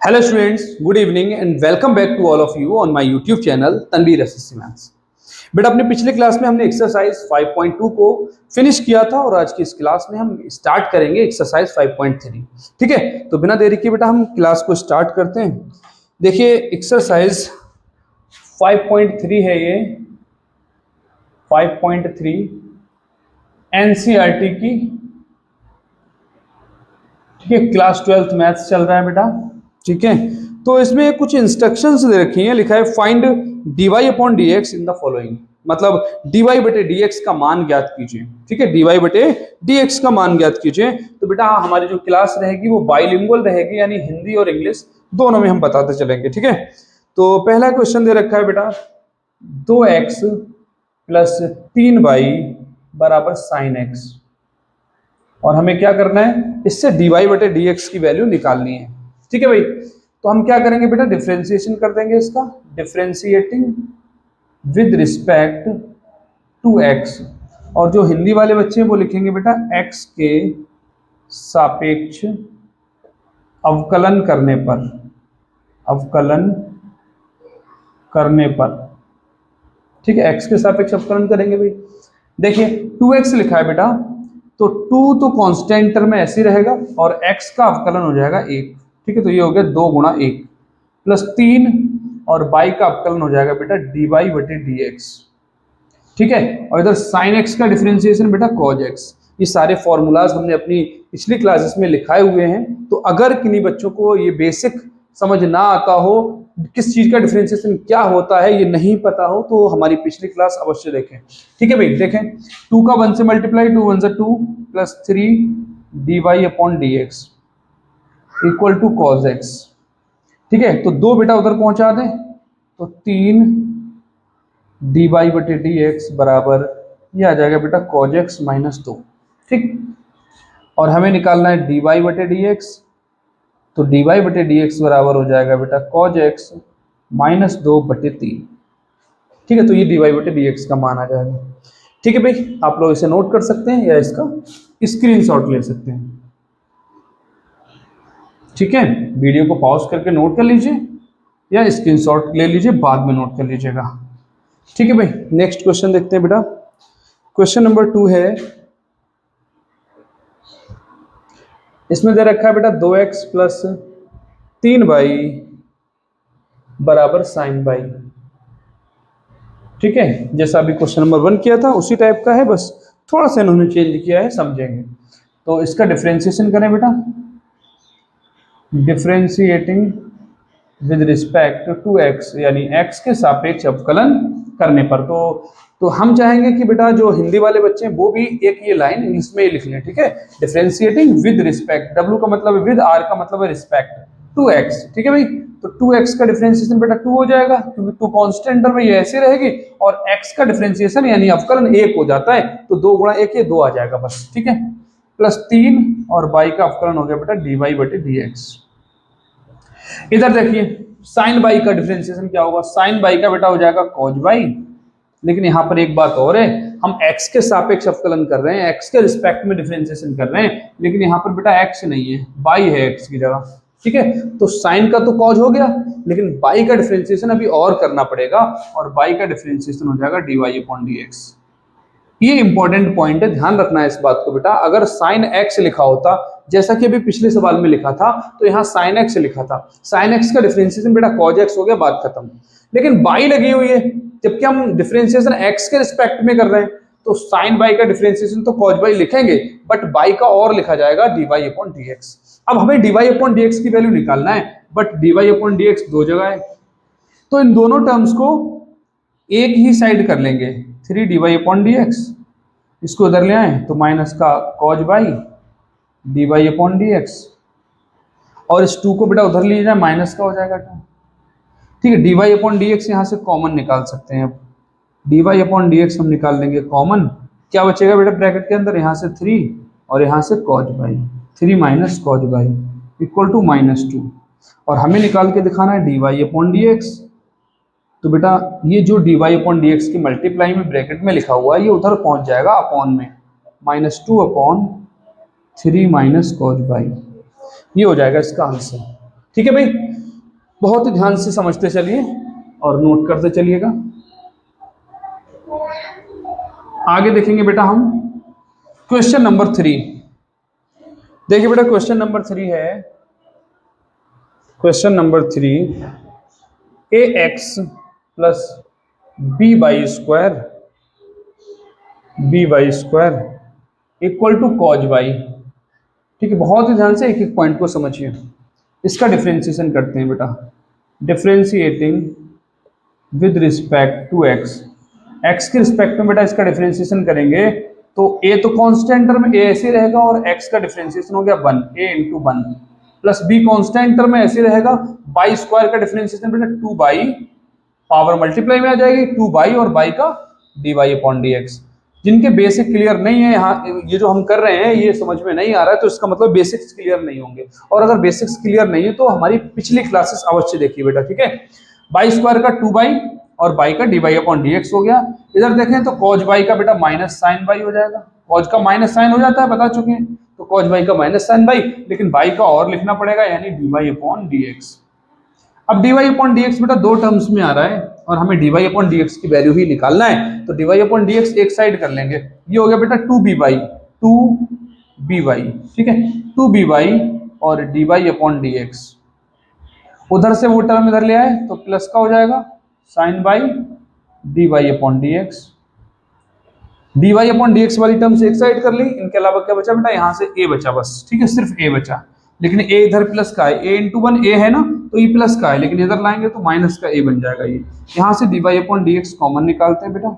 Hello students, good evening and welcome back to all of you on my YouTube channel Tanveer SSC Maths। बेटा अपने पिछले class में हमने exercise 5.2 को finish किया था और आज की इस क्लास में हम स्टार्ट करेंगे एक्सरसाइज 5.3। ठीक है, तो बिना देरी के बेटा हम क्लास को स्टार्ट करते हैं। देखिए एक्सरसाइज 5.3 है ये 5.3 एनसीईआरटी की। ठीक है, क्लास 12th मैथ्स चल रहा है बेटा। ठीक है, तो इसमें कुछ इंस्ट्रक्शंस दे रखी हैं, लिखा है find dy upon dx in the following, मतलब dy बटे dx का मान ज्ञात कीजिए। ठीक है, dy बटे dx का मान ज्ञात कीजिए। तो बेटा हमारी जो क्लास रहेगी वो बाइलिंगुअल रहेगी, यानी हिंदी और इंग्लिश दोनों में हम बताते चलेंगे। ठीक है, तो पहला क्वेश्चन दे रखा है बेटा 2x प्लस 3y बराबर साइन x, और हमें क्या करना है, इससे dy बटे dx की वैल्यू निकालनी है। ठीक है भाई, तो हम क्या करेंगे बेटा, डिफरेंशिएशन कर देंगे इसका, differentiating with respect to x, और जो हिंदी वाले बच्चे हैं वो लिखेंगे बेटा x के सापेक्ष अवकलन करने पर, अवकलन करने पर। ठीक है, x के सापेक्ष अवकलन करेंगे भाई। देखिए 2x लिखा है बेटा, तो 2 तो कांस्टेंट टर्म में ऐसे ही रहेगा और x का अवकलन हो जाएगा 1। ठीक है, तो ये हो गया 2 गुणा 1 प्लस 3, और y का अवकलन हो जाएगा बेटा dy बटे dx। ठीक है, और इधर sin x का डिफरेंशिएशन बेटा cos x। ये सारे फॉर्मूलाज हमने अपनी पिछली क्लासेस में लिखाए हुए हैं, तो अगर किन्हीं बच्चों को ये बेसिक समझ ना आता हो, किस चीज का डिफरेंशिएशन क्या होता है ये नहीं पता हो, तो हमारी पिछली क्लास अवश्य देखें। ठीक है भाई, देखें 2 का 1 से मल्टीप्लाई, 2 1 से 2 plus 3 dy upon dx equal to cos x। ठीक है, तो 2 बेटा उधर पहुंचा दें, तो 3 dy बटे dx बराबर ये आ जाएगा बेटा cos x माइनस 2। ठीक, और हमें निकालना है dy बटे dx, तो dy बटे dx बराबर हो जाएगा बेटा cos x माइनस 2 बटे 3। ठीक है, तो ये dy बटे dx का मान आ जाएगा। ठीक है भाई, आप लोग इसे नोट कर सकते हैं या इसका स्क्रीनशॉट ले सकते हैं। ठीक है, वीडियो को पॉज करके नोट कर लीजिए या स्क्रीनशॉट ले लीजिए, बाद में नोट कर लीजिएगा। ठीक है भाई, नेक्स्ट क्वेश्चन देखते हैं बेटा। क्वेश्चन नंबर 2 है, इसमें दे रखा है बेटा 2x प्लस 3y बराबर साइन y। ठीक है, जैसा अभी क्वेश्चन नंबर 1 किया था उसी टाइप का है, बस थोड़ा सा इन्होंने चेंज किया है, समझेंगे। तो इसका डिफरेंशिएशन करें बेटा, differentiating with respect to x, यानी x के सापेक्ष अवकलन करने पर। तो हम चाहेंगे कि बेटा जो हिंदी वाले बच्चे हैं वो भी एक ये लाइन इंग्लिश में लिख लें। ठीक है, डिफरेंशिएटिंग विद रिस्पेक्ट, w का मतलब है विद, r का मतलब है रिस्पेक्ट टू x। ठीक है भाई, तो 2x का डिफरेंशिएशन बेटा 2 हो जाएगा, क्योंकि 2 कांस्टेंट टर्म में ये ऐसे रहेगी, और x का डिफरेंशिएशन यानी अवकलन 1 हो जाता है, तो 2 गुणा 1 ये 2 आ जाएगा बस। ठीक है, प्लस 3, और y का अवकलन हो गया बेटा dy बटे dx। इधर देखिए साइन बाई का डिफरेंशिएशन क्या होगा, साइन बाई का बेटा हो जाएगा cos बाई। लेकिन यहाँ पर एक बात और है, हम x के सापेक्ष अवकलन कर रहे हैं, x के रिस्पेक्ट में डिफरेंशिएशन कर रहे हैं, लेकिन यहाँ पर बेटा x नहीं है, बाई है x की जगह। ठीक है, तो साइन का तो cos हो गया, लेकिन बाई का डिफरेंशिएशन अभी और करना पड़ेगा, और बाई का डिफरेंशिएशन हो जाएगा dy अपॉन dx। ये इंपॉर्टेंट पॉइंट है, ध्यान रखना है इस बात को बेटा। अगर साइन x लिखा होता, जैसा कि अभी पिछले सवाल में लिखा था, तो यहाँ साइन x लिखा था, साइन x का डिफरेंशिएशन बेटा cos x हो गया, बात खत्म। लेकिन बाई लगी हुई है, जबकि हम डिफरेंशिएशन x के रिस्पेक्ट में कर रहे हैं, तो साइन बाई का डिफरेंशिएशन तो cos बाई लिखेंगे, बट बाई का और लिखा जाएगा dy अपॉन dx। अब हमें dy अपॉन dx की वैल्यू निकालना है, बट dy अपॉन dx 2 जगह है, तो इन दोनों टर्म्स को एक ही साइड कर लेंगे, 3 dy अपॉन dx। इसको इधर ले आए तो माइनस का cos by dy upon dx, और इस 2 को बेटा उधर ले जाए, माइनस का हो जाएगा 2। ठीक है, dy अपॉन dx यहाँ से कॉमन निकाल सकते हैं। अब dy अपॉन dx हम निकाल लेंगे कॉमन, क्या बचेगा बेटा ब्रैकेट के अंदर, यहाँ से 3 और यहाँ से cos y, 3 minus cos y equal to -2, और हमें निकाल के दिखाना है dy अपॉन dx। तो बेटा ये जो dy अपॉन dx की मल्टीप्लाई में ब्रैकेट में लिखा हुआ है, ये उधर पहुंच जाएगा अपॉन में, -2 अपॉन 3 माइनस cos बाई, ये हो जाएगा इसका आंसर। ठीक है भाई, बहुत ही ध्यान से समझते चलिए और नोट करते चलिएगा। आगे देखेंगे बेटा हम क्वेश्चन नंबर 3। देखिए बेटा क्वेश्चन नंबर 3 है, question number 3, a x plus b y square equal to cos y. ठीक है, बहुत ही ध्यान से एक एक पॉइंट को समझिए। इसका डिफ्रेंसिएशन करते हैं बेटा, differentiating with respect to x. X के रिस्पेक्ट में बेटा इसका डिफ्रेंसिएशन करेंगे तो ए तो कांस्टेंट टर्म ए ऐसे रहेगा और एक्स का डिफ्रेंसिएशन हो गया 1, A into 1, plus B constant term में ऐसे रहेगा, बाई स्क्वायर का डिफ्रेंसिएशन बेटा 2 बाई, पावर मल्टीप्लाई में आ जाएगी 2 बाई और बाई का d Y upon D x. जिनके बेसिक क्लियर नहीं है, यहाँ ये जो हम कर रहे हैं ये समझ में नहीं आ रहा है तो इसका मतलब बेसिक्स क्लियर नहीं होंगे, और अगर बेसिक्स क्लियर नहीं है तो हमारी पिछली क्लासेस अवश्य देखिए बेटा। ठीक है, बाई स्क्वायर का 2 बाई और बाई का d Y upon D x हो गया। इधर देखें तो कॉज बाई का बेटा माइनस साइन बाई हो जाएगा, कॉज का माइनस साइन हो जाता है बता चुके हैं, तो कॉज बाई का माइनस साइन बाई, लेकिन बाई का और लिखना पड़ेगा यानी D Y upon D X. अब D Y upon D X बेटा दो टर्म्स में आ रहा है और हमें D Y upon D X की वैल्यू ही निकालना है, तो D Y upon D X एक साइड कर लेंगे, ये हो गया बेटा 2b वाई, ठीक है 2b वाई और D Y upon D x. उधर से वो टर्म इधर ले आए तो प्लस का हो जाएगा sine y d Y upon D x. D Y upon D x वाली टर्म से एक साइड कर ली, इनके अलावा क्या बचा बेटा, यहाँ से ए बचा बस। ठीक है, सिर्फ ए बचा, लेकिन ए इधर प्लस का है, ए इंटू 1 ए है ना, तो ये प्लस का है, लेकिन इधर लाएंगे तो माइनस का ए बन जाएगा। ये यहाँ से D Y upon D X common निकालते हैं बेटा।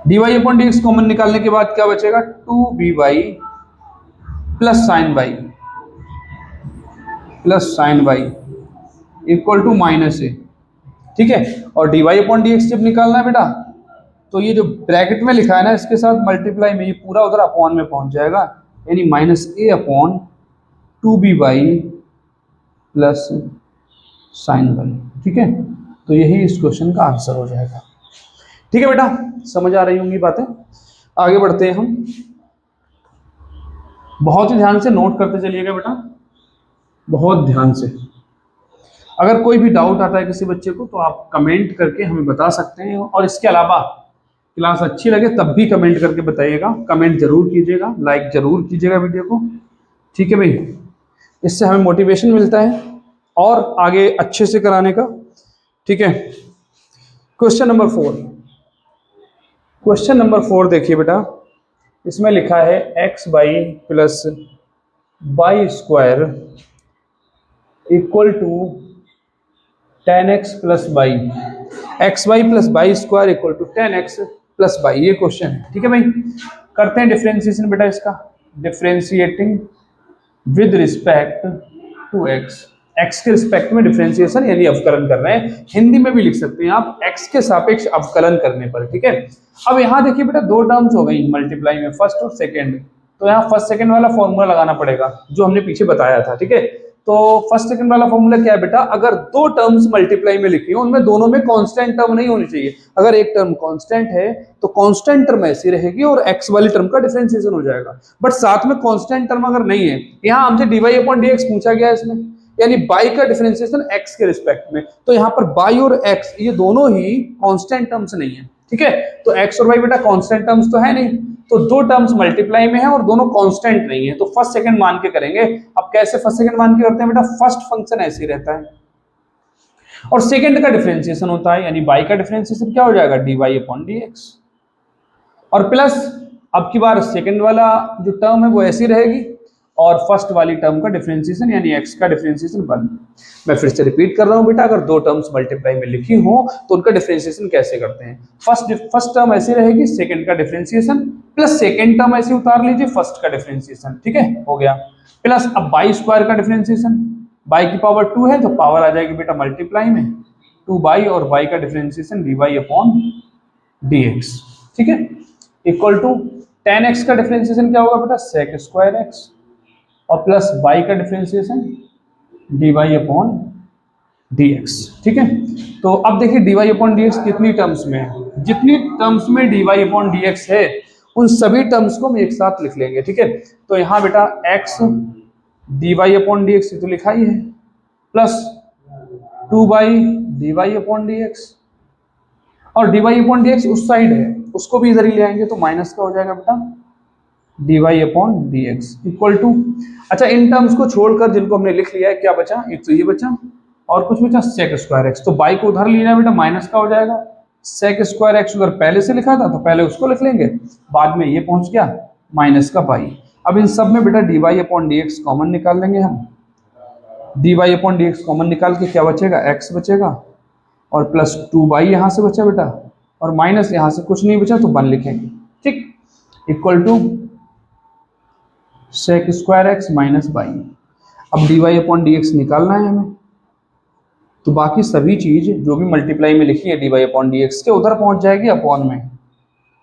D Y upon D X common निकालने के बाद क्या बचेगा, 2b Y plus sine Y equal to minus A. ठीक है, और D Y upon D X जब निकालना है बेटा तो ये जो ब्रैकेट में लिखा है ना इसके साथ मल्टीप्लाई में ये पूरा उधर अपॉन में पहुंच जाएगा, यानी minus A upon 2b Y plus sine Y. ठीक है, तो यही इस क्वेश्चन का आंसर हो जाएगा। ठीक है बेटा, समझ आ रही होंगी बातें। आगे बढ़ते हैं हम, बहुत ही ध्यान से नोट करते चलिएगा बेटा, बहुत ध्यान से। अगर कोई भी डाउट आता है किसी बच्चे को तो आप कमेंट करके हमें बता सकते हैं, और इसके अलावा क्लास अच्छी लगे तब भी कमेंट करके बताइएगा, कमेंट जरूर कीजिएगा, लाइक जरूर कीजिएगा वीडियो को। ठीक है भाई, इससे हमें मोटिवेशन मिलता है और आगे अच्छे से कराने का। ठीक है, क्वेश्चन नंबर 4 देखिए बेटा, इसमें लिखा है x y plus y square equal to 10x plus y, x y plus y square equal to 10x plus y, ये क्वेश्चन है। ठीक है भाई, करते हैं डिफ्रेंसिएशन बेटा इसका, differentiating with respect to x. X के रिस्पेक्ट में डिफ्रेंसिएशन यानी अवकलन कर रहे हैं, हिंदी में भी लिख सकते हैं आप एक्स के सापेक्ष अवकलन करने पर। ठीक है, अब यहाँ देखिए बेटा दो टर्म्स हो गई मल्टीप्लाई में, फर्स्ट और सेकंड, तो यहाँ फर्स्ट सेकंड वाला फॉर्मूला लगाना पड़ेगा जो हमने पीछे बताया था। ठीक है, तो फर्स्ट सेकंड वाला फॉर्मूला क्या है बेटा, अगर दो टर्म्स मल्टीप्लाई में लिखी हो उनमें दोनों में कांस्टेंट टर्म नहीं होनी चाहिए। अगर एक टर्म कांस्टेंट है तो कांस्टेंट टर्म ऐसी रहेगी और एक्स वाली टर्म का डिफरेंशिएशन हो जाएगा, बट साथ में कांस्टेंट टर्म अगर नहीं है, यहाँ हमसे d Y upon D x पूछा गया है इसमें, यानी बाई का डिफरेंशिएशन एक्स के रिस्पेक्ट में, तो यहाँ पर बाई और एक्स ये दोनों ही कांस्टेंट टर्म्स नहीं है। ठीक है, तो एक्स और वाई बेटा कांस्टेंट टर्म्स तो है नहीं, तो दो टर्म्स मल्टीप्लाई में है और दोनों कांस्टेंट नहीं है, तो फर्स्ट सेकंड मान के करेंगे। अब कैसे फर्स्ट सेकंड मान के करते हैं बेटा, फर्स्ट फंक्शन ऐसे ही रहता है और सेकंड का डिफरेंशिएशन होता है, यानी बाई का डिफरेंशिएशन क्या हो जाएगा, d Y upon D x, और प्लस अब की बार सेकंड वाला जो टर्म है वो ऐसी रहेगी और फर्स्ट वाली टर्म का डिफरेंशिएशन यानी एक्स का डिफरेंशिएशन 1। मैं फिर से रिपीट कर रहा हूं बेटा, अगर दो टर्म्स मल्टीप्लाई में लिखी हो तो उनका डिफरेंशिएशन कैसे करते हैं, फर्स्ट टर्म ऐसी रहेगी, सेकंड का डिफरेंशिएशन प्लस सेकंड टर्म ऐसे उतार लीजिए, फर्स्ट का डिफरेंशिएशन। ठीक है, हो गया, प्लस अब बाई स्क्वायर का डिफरेंशिएशन, बाई की पावर 2 है तो पावर आ जाएगी बेटा मल्टीप्लाई में 2 बाई और बाई का differentiation d Y upon D x. ठीक है, इक्वल टू 10x का डिफरेंशिएशन क्या होगा बेटा, सेक स्क्वायर एक्स और प्लस बाई का differentiation d Y upon D x. ठीक है, तो अब देखिए d Y upon D x कितनी टर्म्स में है, जितनी टर्म्स में d Y upon D x है उन सभी टर्म्स को हम एक साथ लिख लेंगे। ठीक है, तो यहाँ बेटा x d Y upon D x तो लिखा ही है, प्लस 2/dy/dx, और dy/dx उस साइड है, उसको भी इधर ही ले आएंगे तो माइनस का हो जाएगा बेटा dy/dx इक्वल टू, अच्छा इन टर्म्स को छोड़कर जिनको हमने लिख लिया है क्या बचा, एक तो ये बचा और कुछ बचा sec स्क्वायर एक्स, तो बाई को उधर लेना बेटा माइनस का हो जाएगा, sec स्क्वायर एक्स उधर पहले से लिखा था तो पहले उसको लिख लेंगे, बाद में ये पहुंच गया माइनस का बाई। अब इन सब में बेटा dy/dx कॉमन निकाल लेंगे हम, dy/dx कॉमन निकाल के क्या बचेगा, x बचेगा और प्लस 2 यहाँ से बचा बेटा, और माइनस यहाँ से कुछ नहीं बचा तो 1 लिखेंगे, ठीक, equal to sec square x minus y. अब dy/dx निकालना है हमें, तो बाकी सभी चीज जो भी मल्टीप्लाई में लिखी है dy/dx के उधर पहुंच जाएगी अपॉन में,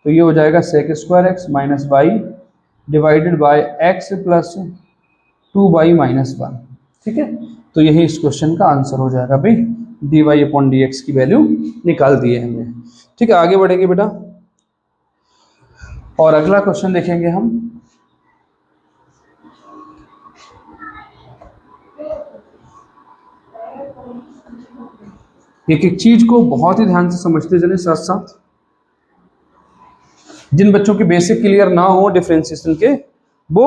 तो ये हो जाएगा sec square x minus by divided by x plus 2/-1, ठीक है। तो यही इस क्वेश्चन का आंसर हो जाएगा भाई, dy/dx की वैल्यू निकाल दी है हमने, ठीक है। आगे बढ़ेंगे बेटा और अगला क्वेश्चन देखेंगे हम। एक एक चीज को बहुत ही ध्यान से समझते चलें साथ साथ, जिन बच्चों के बेसिक क्लियर ना हो डिफरेंशिएशन के वो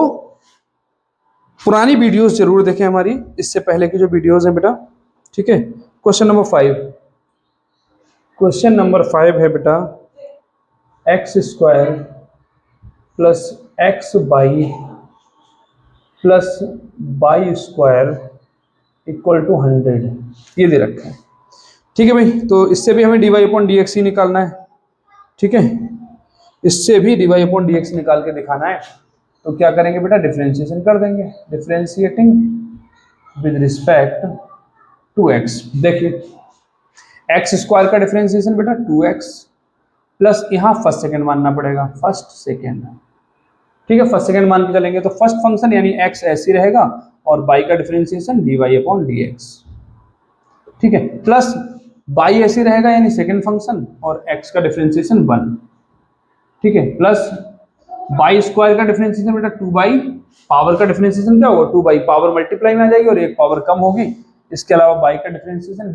पुरानी वीडियोस जरूर देखें हमारी, इससे पहले की जो वीडियोस हैं बेटा, ठीक है। क्वेश्चन नंबर 5, क्वेश्चन नंबर 5 है बेटा x square plus x y plus y square equal to 100, ये दे रखा है, ठीक है भाई। तो इससे भी हमें dy/dx ही निकालना है, ठीक है, इससे भी dy/dx निकाल के दिखाना है, तो क्या करेंगे बेटा, डिफरेंशिएशन कर देंगे, differentiating with respect to x। देखिए एक्स स्क्वायर का डिफरेंशिएशन बेटा 2x प्लस यहाँ फर्स्ट सेकेंड मानना पड़ेगा, फर्स्ट सेकेंड, ठीक है, फर्स्ट सेकेंड मान के चलेंगे तो फर्स्ट फंक्शन यानी x ऐसे रहेगा और बाई का डिफरेंशिएशन dy/dx, ठीक है, प्लस बाई ऐसे रहेगा यानी सेकेंड फंक्शन और x का डिफरेंशिएशन 1, ठीक है, प्लस बाई स्क्वायर का डिफरेंशिएशन बेटा 2 पावर का डिफरेंशिएशन क्या होगा, 2 पावर मल्टीप्लाई में आ जाएगी और एक पावर कम होगी, इसके अलावा बाई का डिफरेंशिएशन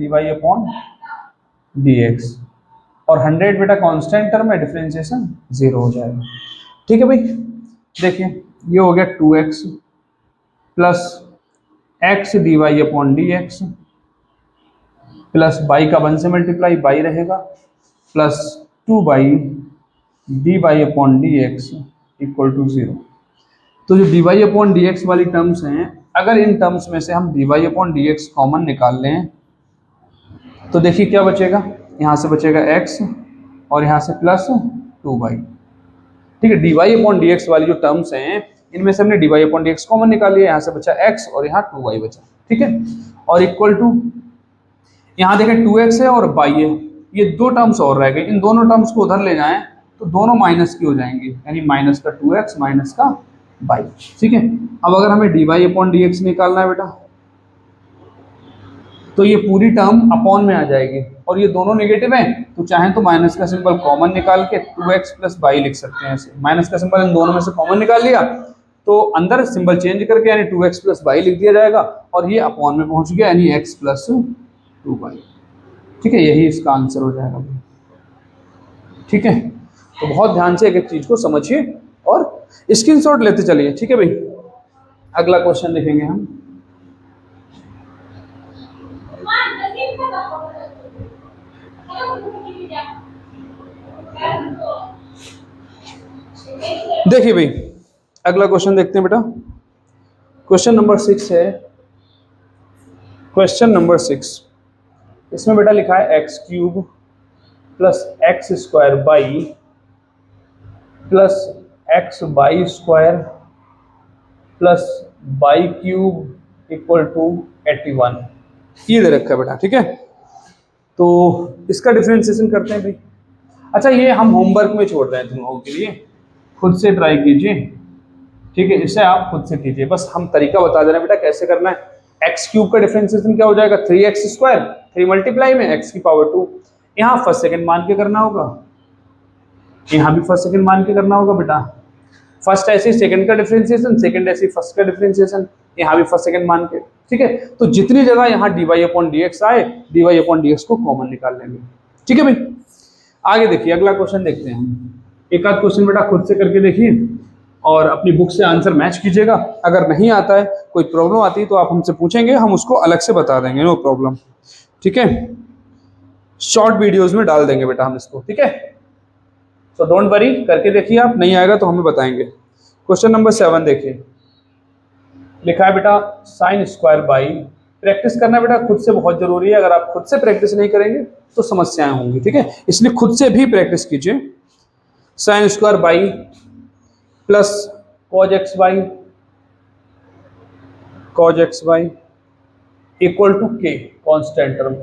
dy/dx और 100 बेटा कांस्टेंट टर्म है, डिफरेंशिएशन 0 हो जाएगा, ठीक है भाई। देखिए ये हो गया 2x plus x dy/dx plus y का 1 से मल्टीप्लाई बाई रहेगा प्लस 2 dy/dx इक्वल टू 0। तो जो dy/dx वाली टर्म्स हैं, अगर इन टर्म्स में से हम dy/dx कॉमन निकाल लें तो देखिए क्या बचेगा, यहाँ से बचेगा x और यहाँ से प्लस 2, ठीक है। dy/dx वाली जो टर्म्स हैं इनमें से हमने dy/dx कॉमन निकाल लिया, यहाँ से बचा x और यहाँ 2 बचा, ठीक है, और इक्वल टू यहाँ देखें 2x है और y है, ये दो टर्म्स और रह गए, इन दोनों टर्म्स को उधर ले जाएं तो दोनों माइनस की हो जाएंगे, यानी माइनस का 2x माइनस का y, ठीक है। अब अगर हमें dy/dx निकालना है बेटा तो ये पूरी टर्म अपॉन में आ जाएगी और ये दोनों नेगेटिव हैं, तो चाहें तो माइनस का सिंबल कॉमन निकाल के 2x प्लस y लिख सकते हैं, ऐसे माइनस का सिंबल इन दोनों में से कॉमन निकाल लिया तो अंदर सिंबल चेंज करके यानी 2x प्लस y लिख दिया जाएगा और ये अपॉन में पहुंच गया यानी x प्लस 2y, ठीक है, यही इसका आंसर हो जाएगा, ठीक है। तो बहुत ध्यान से एक एक चीज को समझिए और स्क्रीनशॉट लेते चलिए, ठीक है भाई। अगला क्वेश्चन देखेंगे हम, देखिए भाई अगला क्वेश्चन देखते हैं बेटा, क्वेश्चन नंबर 6 है, क्वेश्चन नंबर 6, इसमें बेटा लिखा है x³ plus x square y plus x y square plus y cube equal to 81, ये दे रखा है बेटा, ठीक है। तो इसका डिफरेंशिएशन करते हैं भाई। अच्छा ये हम होमवर्क में छोड़ रहे हैं तुम लोगों के लिए, खुद से ट्राई कीजिए, ठीक है, इसे आप खुद से कीजिए, बस हम तरीका बता दे रहे हैं बेटा कैसे करना है। x³ का डिफरेंशिएशन क्या हो जाएगा, 3x स्क्वायर, 3 मल्टीप्लाई में x की पावर 2, यहाँ फर्स्ट सेकंड मान के करना होगा, यहाँ भी फर्स्ट सेकंड मान के करना होगा बेटा, फर्स्ट ऐसे सेकंड का डिफरेंशिएशन, सेकंड ऐसे फर्स्ट का डिफरेंशिएशन, यहाँ भी फर्स्ट सेकंड मान के, ठीक है। तो जितनी जगह यहाँ dy/dx आए, dy/dx को कॉमन निकाल लेंगे, ठीक है भाई। आगे देखिए, अगला क्वेश्चन देखते हैं हम। एक आध क्वेश्चन बेटा खुद से करके देखिए और अपनी बुक से आंसर मैच कीजिएगा। अगर नहीं आता है, कोई प्रॉब्लम आती है तो आप हमसे पूछेंगे, हम उसको अलग से बता देंगे, नो प्रॉब्लम, ठीक है। शॉर्ट वीडियोस में डाल देंगे बेटा हम इसको, ठीक है। सो डोंट वरी, करके देखिए आप, नहीं आएगा तो हमें बताएंगे। क्वेश्चन नंबर 7 देखिए, लिखा है बेटा साइन स्क्वायर बाई, प्रैक्टिस करना बेटा खुद से बहुत जरूरी है। अगर आप खुद से प्रैक्टिस नहीं करेंगे तो समस्याएं होंगी, ठीक है। इसलिए खुद से भी प्रैक्टिस कीजिए। Sine square y plus cos x y equal to k, constant term.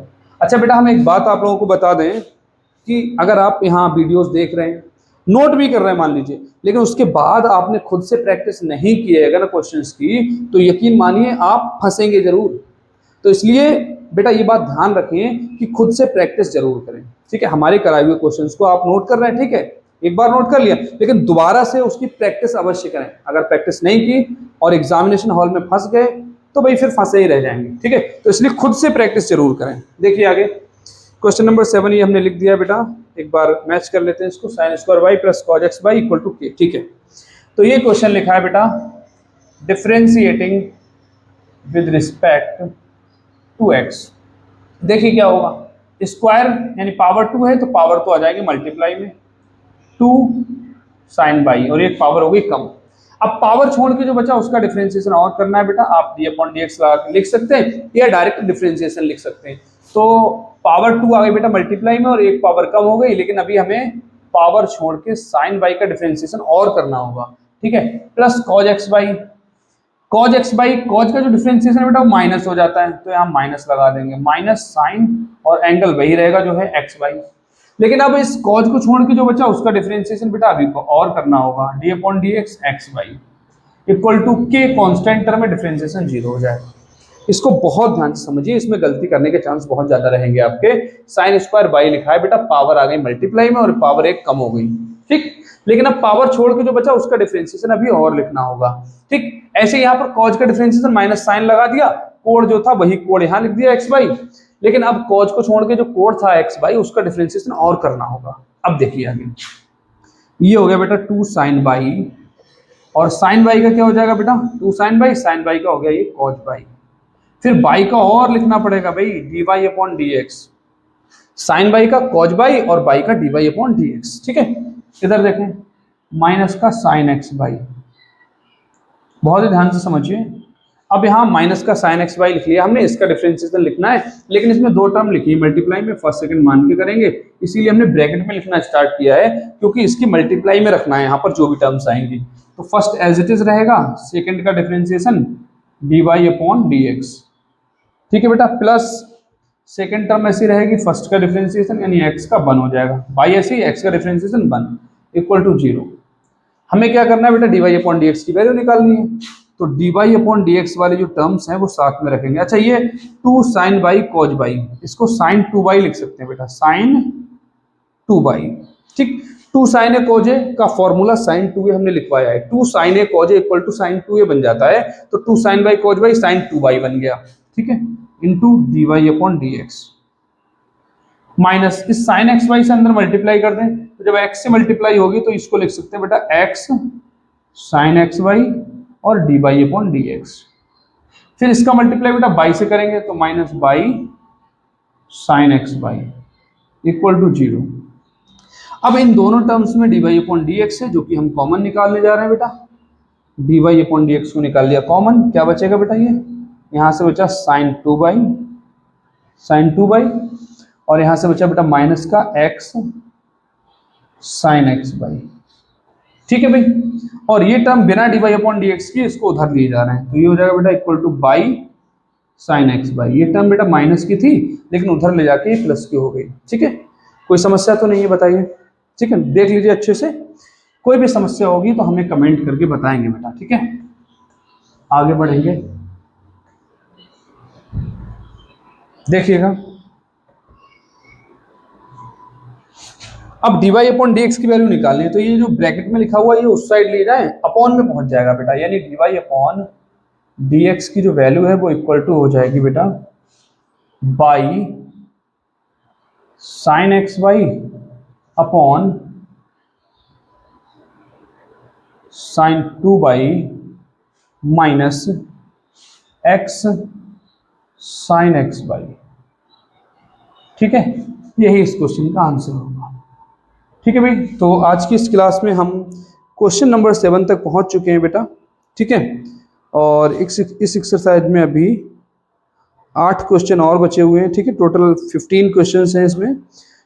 अच्छा बेटा, हम एक बात आप लोगों को बता दें कि अगर आप यहाँ वीडियोस देख रहे हैं, नोट भी कर रहे हैं मान लीजिए, लेकिन उसके बाद आपने खुद से प्रैक्टिस नहीं की है अगर क्वेश्चंस की, तो यकीन मानिए आप फंसेंगे जरूर। तो इसलिए बेटा ये बात ध्यान रखें कि खुद से प्रैक्टिस जरूर करें, ठीक है। हमारे कराए हुए क्वेश्चंस को आप नोट कर रहे हैं, ठीक है, एक बार नोट कर लिया, लेकिन दोबारा से उसकी प्रैक्टिस अवश्य करें। अगर प्रैक्टिस नहीं की और एग्जामिनेशन हॉल में फंस गए तो भाई फिर फंसे ही रह जाएंगे, ठीक है। तो इसलिए खुद से प्रैक्टिस जरूर करें। देखिए आगे क्वेश्चन नंबर 7 ये हमने लिख दिया बेटा, एक बार मैच कर लेते हैं इसको। Sine square y plus cos x y equal to k, ठीक है। तो ये क्वेश्चन लिखा है बेटा differentiating with respect to x. देखिए क्या होगा, स्क्वायर यानी पावर 2 है तो पावर तो आ जाएगी मल्टीप्लाई में 2 साइन बाई, और एक पावर हो गई कम। अब पावर छोड़ के जो बचा उसका डिफरेंशिएशन और करना है बेटा। आप d/dx लगा के लिख सकते हैं या डायरेक्ट डिफरेंशिएशन लिख सकते हैं। तो पावर 2 आ गई बेटा मल्टीप्लाई में और एक पावर कम हो गई, लेकिन अभी हमें पावर छोड़ के साइन बाई का डिफरेंशिएशन और करना होगा, ठीक है। Plus cos x by, cause का जो डिफरेंशिएशन है बेटा वो माइनस हो जाता है, तो यहाँ माइनस लगा देंगे, माइनस साइन और एंगल वही रहेगा जो है एक्स बाई। लेकिन अब इस कॉज को छोड़ के जो बचा उसका डिफरेंशिएशन बेटा अभी को और करना होगा, d/dx x y equal to k, constant term में डिफरेंशिएशन 0 हो जाएगा। इसको बहुत ध्यान से समझिए, इसमें गलती करने के चांस बहुत ज्यादा रहेंगे आपके। साइन स्क्वायर बाई लिखा है बेटा, पावर आ गई मल्टीप्लाई में और पावर एक कम हो गई, ठीक। लेकिन अब पावर छोड़ के जो बचा उसका डिफरेंशिएशन अभी और लिखना होगा, ठीक। ऐसे यहाँ पर कॉज का डिफरेंशिएशन माइनस साइन लगा दिया, कोड जो था वही कोड यहाँ लिख दिया एक्स बाई, लेकिन अब कॉज को छोड़ के जो कोड था एक्स बाई उसका डिफरेंशिएशन और करना होगा। अब देखिए आगे, ये हो गया बेटा 2 साइन बाई, और साइन बाई का क्या हो जाएगा बेटा 2 साइन बाई का हो गया ये कॉज बाई। फिर बाई का और लिखना पड़ेगा भाई, dy/dx, साइन बाई का कॉज बाई और बाई का dy/dx, ठीक है। इधर देखें माइनस का साइन एक्स बाई, बहुत ही ध्यान से समझिए। अब यहाँ माइनस का साइन एक्स बाई लिख लिया हमने, इसका डिफरेंशिएशन लिखना है, लेकिन इसमें 2 टर्म लिखी है मल्टीप्लाई में, फर्स्ट सेकंड मान के करेंगे, इसीलिए हमने ब्रैकेट में लिखना स्टार्ट किया है, क्योंकि इसकी मल्टीप्लाई में रखना है यहाँ पर जो भी टर्म्स आएंगी। तो फर्स्ट एज इट इज रहेगा, सेकंड का डिफरेंशिएशन dy/dx, ठीक है बेटा, प्लस सेकंड टर्म ऐसी रहेगी, फर्स्ट का डिफरेंशिएशन यानी x का 1 हो जाएगा, बाई ऐसे ही x का डिफरेंशिएशन 1 इक्वल टू 0। हमें क्या करना है बेटा, dy/dx की वैल्यू निकालनी है, तो dy/dx वाले जो टर्म्स हैं वो साथ में रखेंगे। अच्छा, ये 2 साइन बाई कॉज बाई, इसको साइन 2 बाई लिख सकते हैं बेटा, साइन 2 बाई, ठीक। 2 साइन ए कॉज ए का फॉर्मूला साइन 2a हमने लिखवाया है, 2 sine a cos a equal to sine 2a बन जाता है, तो 2 sine y cos y sine 2 y बन गया, ठीक है, इंटू dy/dx माइनस इस साइन एक्स बाई से अंदर मल्टीप्लाई कर दें, तो जब x से मल्टीप्लाई होगी तो इसको लिख सकते हैं बेटा x साइन एक्स बाई और dy/dx। फिर इसका मल्टीप्लाई बेटा बाई से करेंगे तो minus y sine x y equal to 0। अब इन दोनों टर्म्स में dy/dx है जो कि हम कॉमन निकालने जा रहे हैं बेटा, dy/dx को निकाल लिया कॉमन, क्या बचेगा बेटा, ये यहाँ से बचा साइन 2 बाई, और यहाँ से बचा बेटा माइनस का x साइन एक्स बाई, ठीक है भाई। और ये टर्म बिना dy/dx की इसको उधर लिए जा रहे हैं, तो ये हो जाएगा बेटा equal two by sine x by. ये टर्म बेटा माइनस की थी लेकिन उधर ले जाके प्लस की हो गई, ठीक है। कोई समस्या तो नहीं है बताइए, ठीक है, देख लीजिए अच्छे से। कोई भी समस्या होगी तो हमें कमेंट करके बताएंगे बेटा, ठीक है। आगे बढ़ेंगे, देखिएगा। अब dy/dx की वैल्यू निकालनी है, तो ये जो ब्रैकेट में लिखा हुआ है ये उस साइड ले जाए, अपॉन में पहुंच जाएगा बेटा, यानी dx की जो वैल्यू है वो इक्वल टू हो जाएगी बेटा y sine x y upon sine 2y minus x sine x y. ठीक है, यही इस क्वेश्चन का आंसर होगा। ठीक है भाई, तो आज की इस क्लास में हम क्वेश्चन नंबर 7 तक पहुंच चुके हैं बेटा। ठीक है, और इस एक्सरसाइज में अभी 8 क्वेश्चन और बचे हुए हैं। ठीक है, टोटल 15 क्वेश्चन हैं इसमें।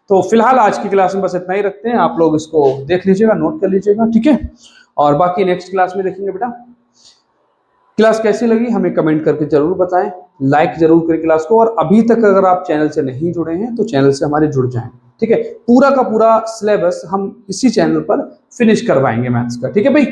तो फिलहाल आज की क्लास में बस इतना ही रखते हैं, आप लोग इसको देख लीजिएगा, नोट कर लीजिएगा। ठीक है, और बाकी नेक्स्ट क्लास में देखेंगे बेटा। क्लास कैसी लगी हमें कमेंट करके जरूर बताएं, लाइक जरूर करें क्लास को, और अभी तक अगर आप चैनल से नहीं जुड़े हैं तो चैनल से हमारे जुड़ जाएं। ठीक है, पूरा का पूरा सिलेबस हम इसी चैनल पर फिनिश करवाएंगे मैथ्स का। ठीक है भाई।